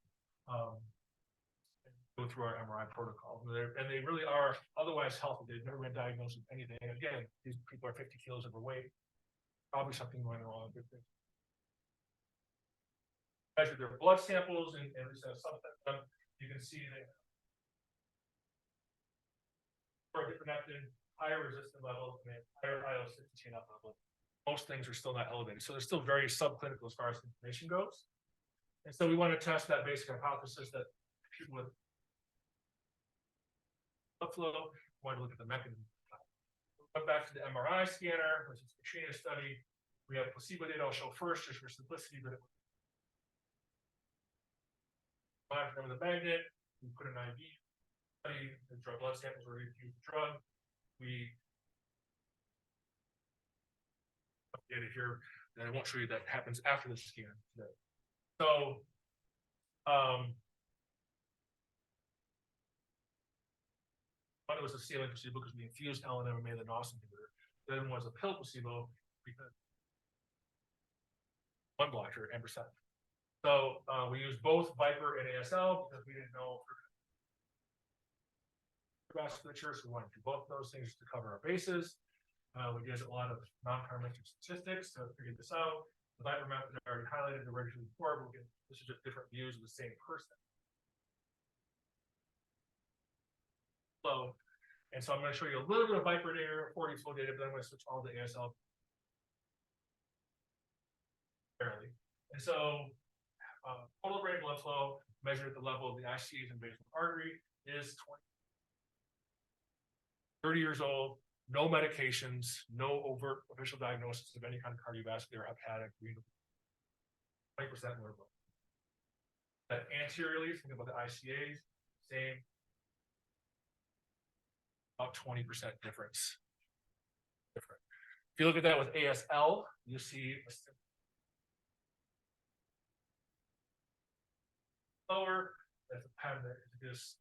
Go through our MRI protocol, and they really are otherwise healthy. They've never been diagnosed with anything. And again, these people are 50 kilos overweight. Probably something going wrong with them. Measure their blood samples and some of them, you can see that for hyperleptin, higher resistant levels, and higher IL-16 up level. Most things are still not elevated. So they're still very subclinical as far as information goes. And so we want to test that basic hypothesis that people with blood flow want to look at the mechanism. Went back to the MRI scanner, which is the Katrina study. We have placebo data I'll show first just for simplicity, but from the magnet, we put an IV study, the drug blood samples were infused with drug. We data here that I won't show you that happens after the scan. So one was a saline placebo because we infused LNMMA, the NOS inhibitor. The other one was a pill placebo because one blocker, ampersand. So we used both Viper and ASL because we didn't know for vasculature, so we wanted to do both of those things to cover our bases. We did a lot of non-parametric statistics to figure this out. The Viper method I already highlighted the regular before. This is just different views of the same person. And so I'm going to show you a little bit of Viper data, 40 flow data, but then I'm going to switch all to ASL. Barely. And so total brain blood flow measured at the level of the ICs and basal artery is 30 years old, no medications, no overt official diagnosis of any kind of cardiovascular, hepatic, renal, 20% more blood. That anteriorly, think about the ICAs, same, about 20% difference. Different. If you look at that with ASL, you see a lower, that's a pattern that is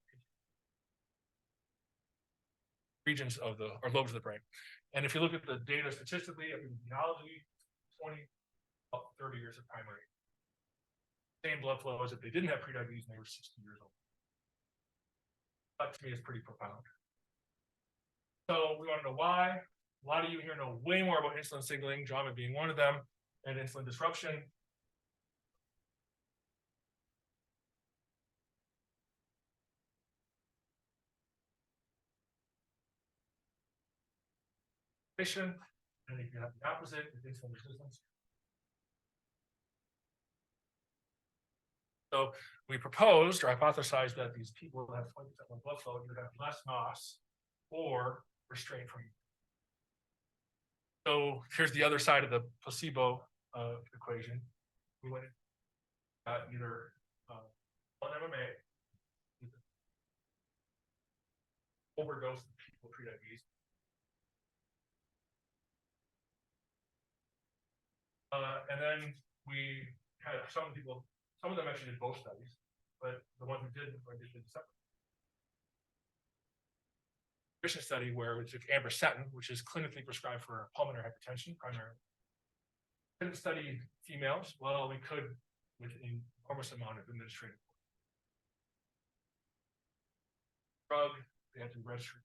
regions of the or lobes of the brain. And if you look at the data statistically, epidemiology, 20 up 30 years of primary. Same blood flow as if they didn't have prediabetes and they were 60 years old. That to me is pretty profound. So we want to know why. A lot of you here know way more about insulin signaling, JAMA being one of them, and insulin disruption. And you can have the opposite with insulin resistance. So we proposed or hypothesized that these people who have 20% more blood flow either have less NOS or restraint from. So here's the other side of the placebo equation. We went either MMA, overdose of people pre-diabetes. And then we had some people, some of them actually did both studies, but the ones who did separate. Study where we took ampersand, which is clinically prescribed for pulmonary hypertension primarily. Couldn't study females. Well, we could with an enormous amount of administrative drug. They had to register.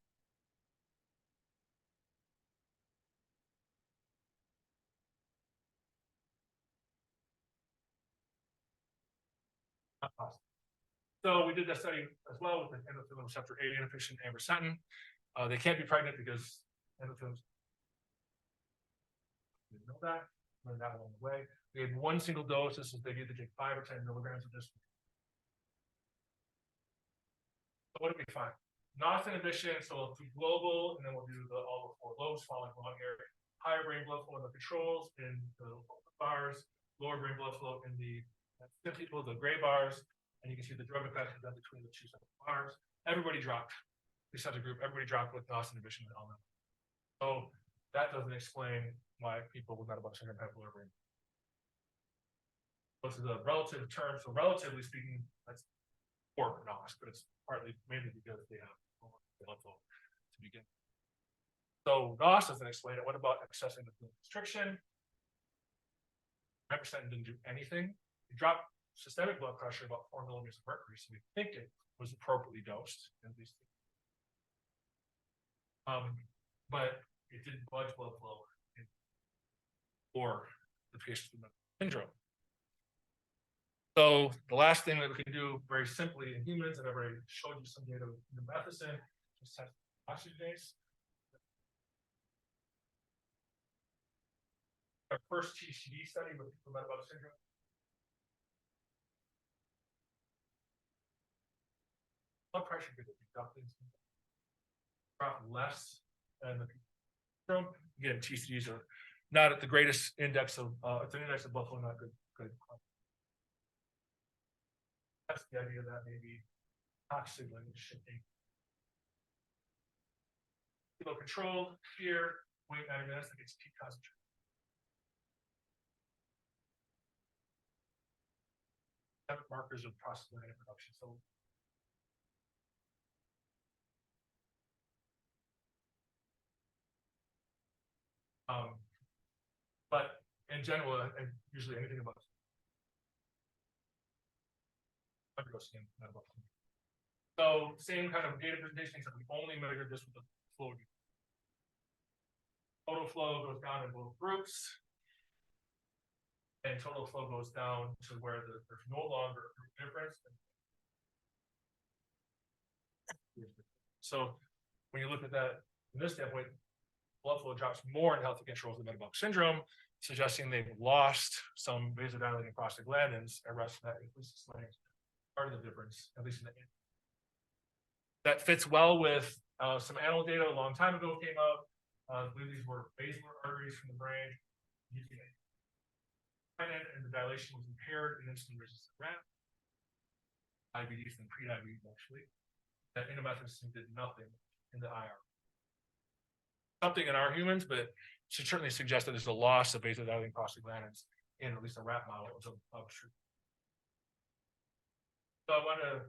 So we did that study as well with the endothelin receptor A inhibition, ampersand. They can't be pregnant because endotheliums. Didn't know that. Learned that along the way. We had one single dose. This is they need to take 5 or 10 milligrams of this. So what did we find? NOS inhibition, so we'll do global, and then we'll do all the 4 lobes following along here. Higher brain blood flow in the controls in the bars, lower brain blood flow in the people, the gray bars, and you can see the drug effect is done between the 2 separate bars. Everybody dropped. Except the group, everybody dropped with NOS inhibition and element. So that doesn't explain why people with metabolic syndrome have lower brain. This is a relative term, so relatively speaking, that's poor NOS, but it's partly mainly because they have lower blood flow to begin. So NOS doesn't explain it. What about excessive constriction? 9% didn't do anything. It dropped systemic blood pressure about 4 millimeters of mercury, so we think it was appropriately dosed, at least. But it didn't budge blood flow for the patient with syndrome. So the last thing that we can do very simply in humans, and I've already showed you some data with pneumethicin, just test oxygenase. Our first TCD study with people with metabolic syndrome. Blood pressure could be dropped less than the syndrome. Again, TCDs are not at the greatest index of it's an index of blood flow, not good. That's the idea that maybe toxic signaling is shifting. Placebo controlled here, wait 9 minutes, that gets peak concentration. Markers of prostaglandin production. So but in general, and usually anything about metabolic. So same kind of data presentation, except we only measured this with the flow. Total flow goes down in both groups, and total flow goes down to where there's no longer a group difference. So when you look at that from this standpoint, blood flow drops more in healthy controls of metabolic syndrome, suggesting they've lost some vasodilating prostaglandins. And rest of that at least explains part of the difference, at least in the end. That fits well with some animal data a long time ago came out. I believe these were basilar arteries from the brain. And the dilation was impaired in insulin-resistant rat. IBDs and pre-diabetes actually. That indomethacin did nothing in the IR. Something in our humans, but should certainly suggest that there's a loss of vasodilating prostaglandins in at least a rat model of truth. So I want to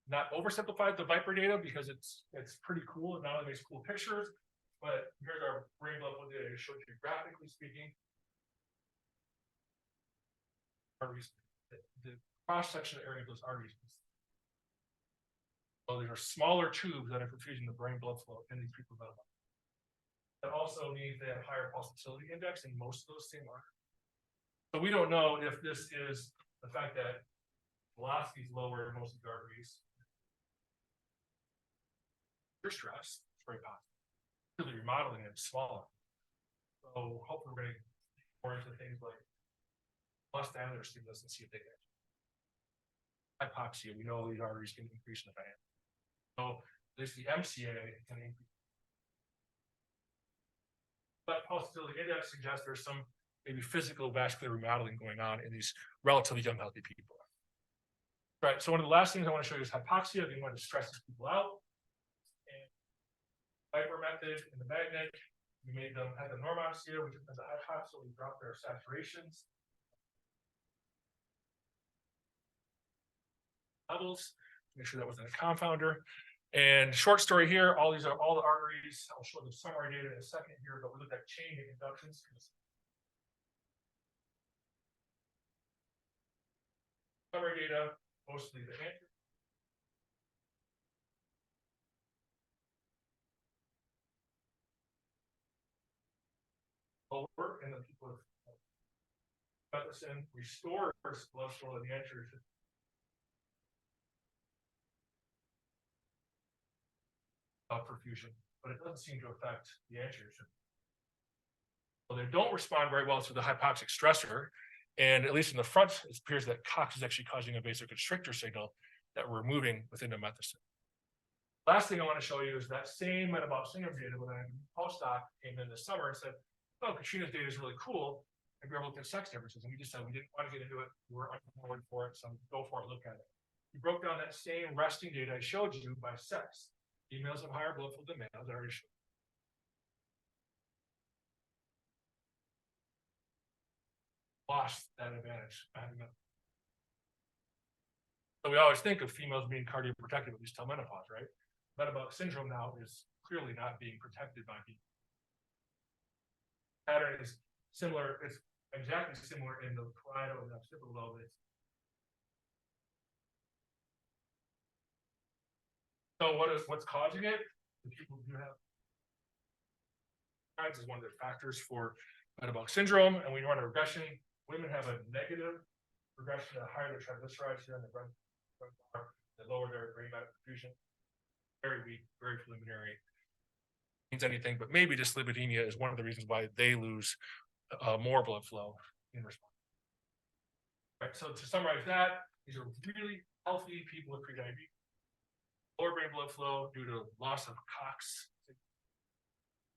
not oversimplify the Viper data because it's pretty cool. It not only makes cool pictures, but here's our brain blood flow data. I showed you graphically speaking. Arteries, the cross-section area of those arteries. So these are smaller tubes that are perfusing the brain blood flow in these people that are. That also means they have higher pulsatility index in most of those same arteries. So we don't know if this is the fact that velocity is lower in most of the arteries. Your stress, it's very possible. Really remodeling it smaller. So hopefully we're going to get more into things like plus diameter stimulus and see if they can. Hypoxia, we know these arteries can increase in the diameter. So there's the MCA can increase. But pulsatility index suggests there's some maybe physical vascular remodeling going on in these relatively young, healthy people. Right. So one of the last things I want to show you is hypoxia. If you want to stress these people out. And Viper method in the magnet, we made them have the normoxia, which is the hypoxia, we dropped their saturations. Levels, make sure that wasn't a confounder. And short story here, all these are all the arteries. I'll show the summary data in a second here, but we looked at chain inductions. Summary data, mostly the anterior. Lower, and the people with medicine restores blood flow in the anterior. Perfusion. but it doesn't seem to affect the anterior symptom. So they don't respond very well to the hypoxic stressor. And at least in the front, it appears that COX is actually causing a vasoconstrictor signal that we're removing within the methicillin. Last thing I want to show you is that same metabolic syndrome data when I postdoc came in this summer and said, oh, Katrina's data is really cool. Have you ever looked at sex differences? And we just said we didn't want to get into it. We were unemployed for it, so go for it, look at it. We broke down that same resting data I showed you by sex. Females have higher blood flow than males. I already showed. Lost that advantage. So we always think of females being cardioprotective, at least till menopause, right? Metabolic syndrome now is clearly not being protected by people. Pattern is similar, it's exactly similar in the parietal and occipital lobe. So what's causing it? The people who have is one of the factors for metabolic syndrome, and when you run a regression, women have a negative regression at higher their triglycerides here in the front bar, the lower their brain matter perfusion. Very weak, very preliminary. Means anything, but maybe dyslipidemia is one of the reasons why they lose more blood flow in response. Right. So to summarize that, these are really healthy people with prediabetes. Lower brain blood flow due to loss of COX,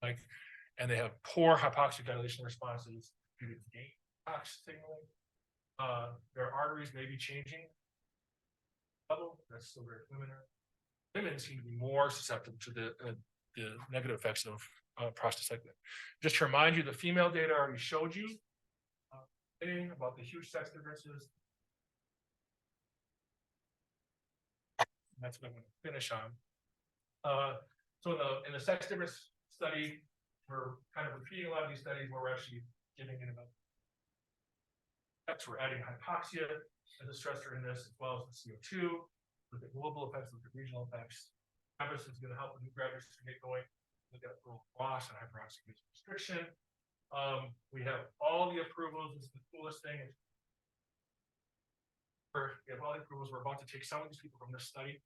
and they have poor hypoxic dilation responses due to gain COX signaling. Their arteries may be changing. That's still very preliminary. Women seem to be more susceptible to the negative effects of prostacyclin. Just to remind you, the female data I already showed you about the huge sex differences. That's what I'm going to finish on. So in the sex difference study, we're kind of repeating a lot of these studies where we're actually giving in about effects. We're adding hypoxia as a stressor in this, as well as the CO2. Look at global effects, look at regional effects. Travis is going to help the new graduates to get going. Look at loss and hyperoxic restriction. We have all the approvals. This is the coolest thing. We have all the approvals. We're about to take some of these people from this study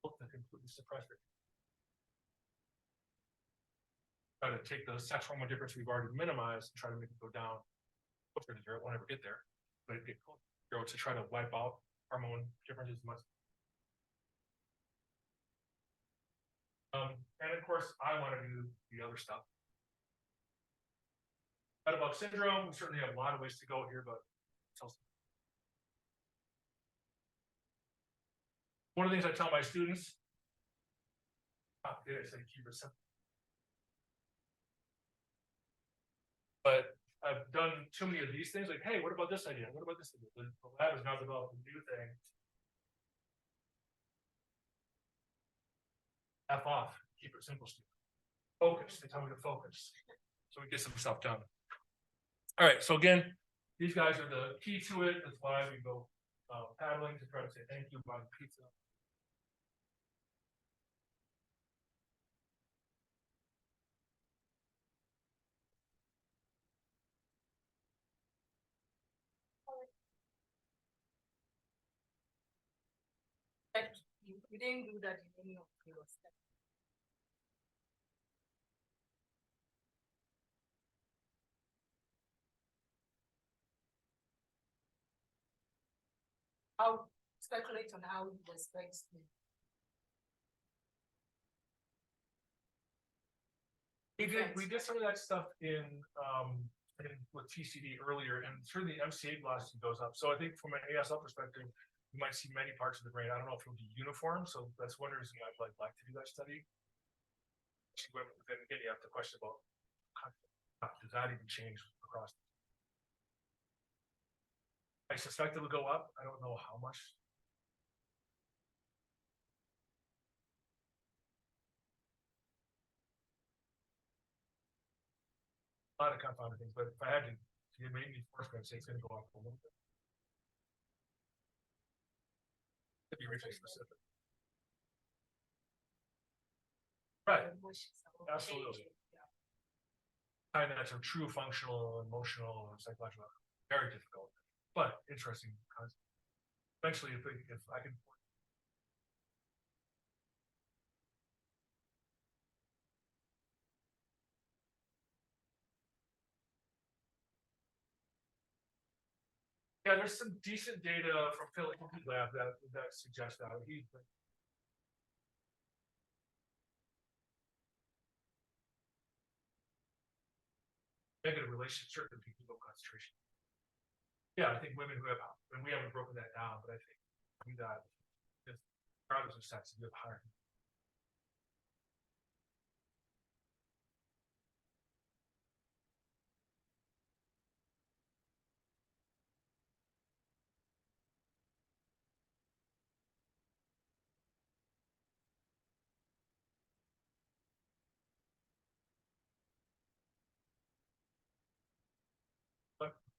to completely suppress it. Try to take the sex hormone difference we've already minimized and try to make it go down closer to zero. It won't ever get there, but it get closer to zero to try to wipe out hormone differences as much. And of course, I want to do the other stuff. Metabolic syndrome, we certainly have a lot of ways to go here, but one of the things I tell my students, keep it simple. But I've done too many of these things, like, hey, what about this idea? What about this idea? The lab has now developed a new thing. F off, keep it simple, Steve. Focus, they tell me to focus. So we get some stuff done. All right, so again, these guys are the key to it. That's why we go paddling to try to say thank you, buy the pizza. You didn't do that in any of your stuff. I'll speculate on how it was fixed. We did some of that stuff with TCD earlier, and certainly MCA velocity goes up. So I think from an ASL perspective, you might see many parts of the brain. I don't know if it'll be uniform, so that's one reason I'd like to do that study. Then again, you have the question about does that even change across? I suspect it'll go up. I don't know how much. A lot of confounded things, but if I had to give maybe first, I'd say it's going to go up a little bit. To be regionally specific. Right. Absolutely. Tying that to true functional, emotional, and psychological, very difficult, but interesting concept. Eventually, if I can Yeah, there's some decent data from Phil Lab that suggests that. He negative relationship, certain people low concentration. Yeah, I think women who have, and we haven't broken that down, but I think we got, if regardless of sex, you have higher.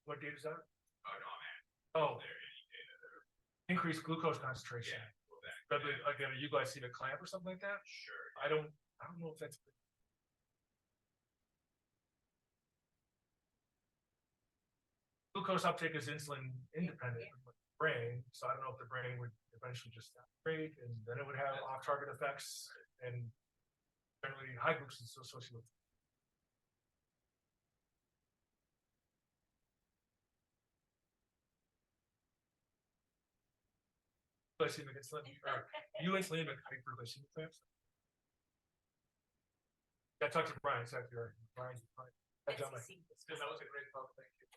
What data is that? Oh, no, man. Oh, increased glucose concentration. But like a euglycemic clamp or something like that? Sure. I don't know if that's. Glucose uptake is insulin independent from the brain, so I don't know if the brain would eventually just saturate and then it would have off-target effects, and generally high glucose is associated with. Glycemic insulin or euinsulinic hyperglycemic clamps. I talked to Brian, exactly right. Brian's fine. That was a great talk. Thank you.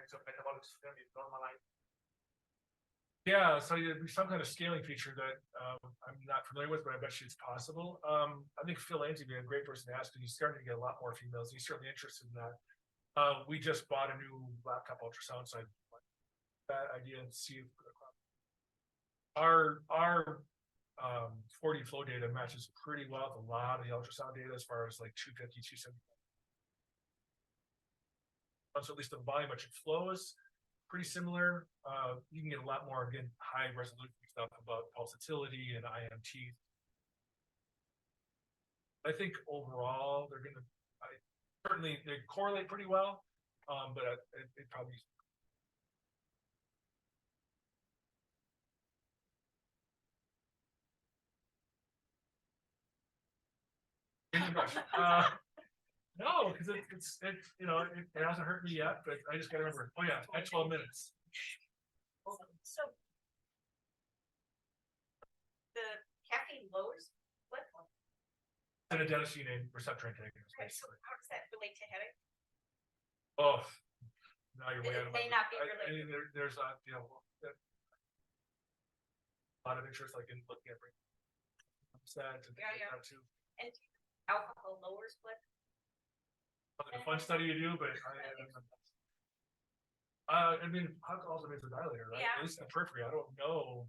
So metabolic is going to be normalized. Yeah, so there'd be some kind of scaling feature that I'm not familiar with, but I bet you it's possible. I think Phil Lanzi would be a great person to ask, because he's starting to get a lot more females. He's certainly interested in that. We just bought a new laptop ultrasound, so I like that idea and see if our 4D flow data matches pretty well with a lot of the ultrasound data as far as like 250, 270. So at least the volumetric flow is pretty similar. You can get a lot more, again, high resolution stuff about pulsatility and IMT. I think overall they're going to certainly they correlate pretty well, but it probably. No, because it's you know it hasn't hurt me yet, but I just got to remember. Oh yeah, at 12 minutes. So the caffeine lowers blood flow. And adenosine receptor antagonist. Okay, so how does that relate to headache? Oh, now you're way out of my. May not be related. There's a a lot of interest, like in looking at brain. Yeah. Too. And alcohol lowers blood. A fun study you do, but I mean, alcohol is a vasodilator, right? Yeah. At least in the periphery. I don't know.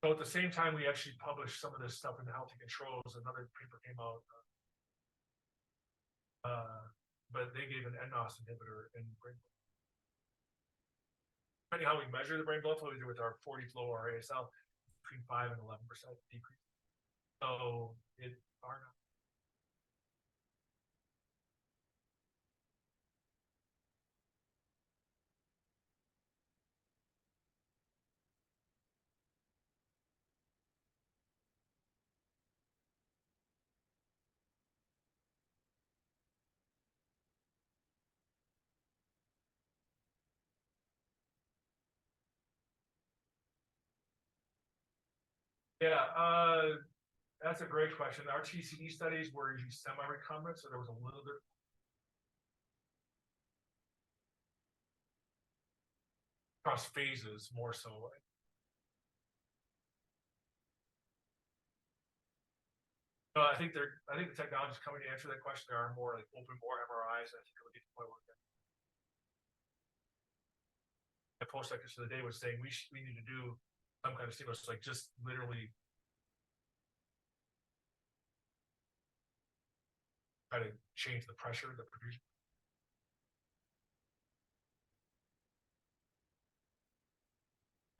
So at the same time, we actually published some of this stuff in the Healthy Controls. Another paper came out, but they gave an nNOS inhibitor in brain. Depending how we measure the brain blood flow, either with our 40 flow or ASL, between 5 and 11% decrease. So it are not. Yeah, that's a great question. Our TCE studies were usually semi-recumbent, so there was a little bit across phases more so. I think the technology is coming to answer that question. There are more like open bore MRIs. I think it'll get to the point where the post secretary of the day was saying we need to do some kind of stimulus, like just literally try to change the pressure that produces.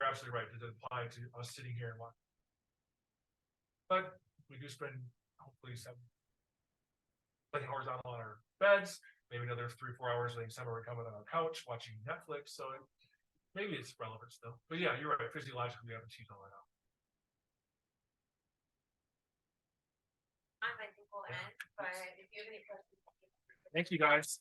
you're absolutely right. Does it apply to us sitting here and watching? But we do spend hopefully 7 horizontal on our beds, maybe another 3 or 4 hours laying summer recumbent on our couch watching Netflix. So maybe it's relevant still. But yeah, you're right. Physiologically, we haven't achieved all that out. I think we'll end, but if you have any questions. Thank you guys.